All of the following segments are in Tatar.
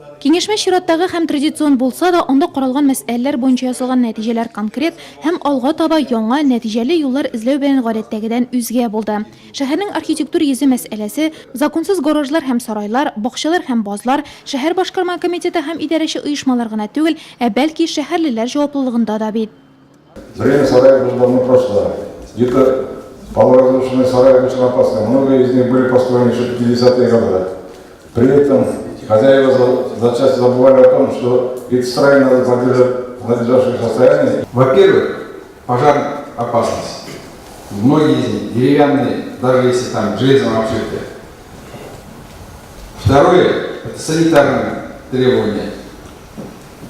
Кеңешме чираттагы һәм традицион булса да, анда каралган мәсьәләләр буенча ясалган нәтиҗәләр конкрет һәм алга таба яңа нәтиҗәле юллар эзләү белән гадәттәгедән үзгә булды. Шәһәрнең архитектур йөзе мәсьәләсе, законсыз гаражлар һәм сарайлар, бакчалар һәм базлар шәһәр башкарма комитеты һәм идарәче оешмалар гына түгел, бәлки шәһәрлеләр җаваплылыгында да бит. Время сарая уже давно прошло. Где-то полуразрушенные сараи очень опасны. Многие из них были построены еще в 50-е годы. При этом хозяева зачастую забывали о том, что эти строения надо поддерживать в надлежащем состоянии. Во-первых, пожар опасность. Многие из них деревянные, даже если там железом обшиты. Второе, это санитарные требования.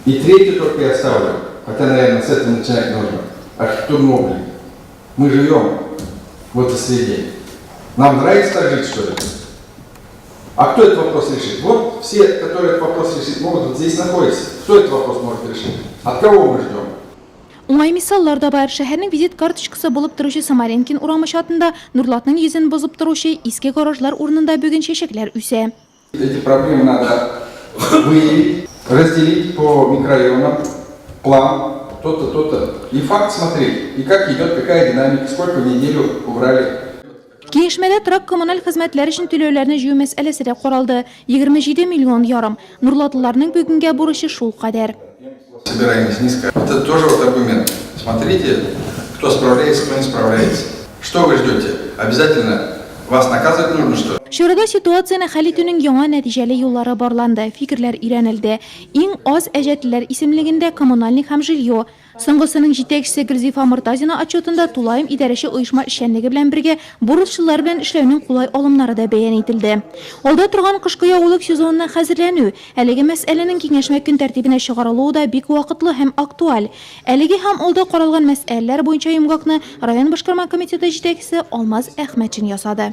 И третье только я ставлю, хотя, наверное, с этого начинать нужно. Архитектурный облик. Мы живем в этой среде. Нам нравится так жить, что ли? А кто этот вопрос решит? Вот все, которые этот вопрос решить могут, вот здесь находятся. Кто этот вопрос может решить? От кого мы ждем? Уңай мисаллар да бар. Шәһәрнең визит карточкасы булып торучы Самаренкин урамы чатында Нурлатның йөзен бозып торучы иске гаражлар урынында бүген чәчәкләр үсә. Эти проблемы надо выявить, разделить по микрорайонам, план, то-то, то-то. И факт смотреть, и как идет, какая динамика, сколько в неделю убрали. Кеңешмәдә торак коммуналь хезмәтләр өчен түләүләрне җыю мәсьәләсе дә каралды. 27 миллион ярым. Нурлатлыларның бүгенгә бурычы шул кадәр. Собираемость низкая. Это тоже вот аргумент. Смотрите, кто справляется, кто не справляется. Что вы ждете? Обязательно вас наказывать нужно, что ли? Шурада ситуацияны хәл итүнең яңа нәтиҗәле юллары барланды, фикерләр өйрәнелде. Иң аз әҗәтләр исемлегендә коммунальный һәм жилье. Соңгысының җитәкчесе Гөлзифа Мортазина отчетында тулаем идарәче оешма эшчәнлеге белән бергә бурычлылар белән эшләүнең кулай алымнары да бәян ителде. Алда торган кышкы явылык сезонына хәзерләнү, әлеге мәсьәләнең киңәшмә көн тәртибенә чыгарылуы да бик вакытлы һәм актуаль. Әлеге һәм алда каралган мәсьәләләр буенча йомгакны район башкарма комитеты җитәкчесе Алмаз Әхмәтшин ясады.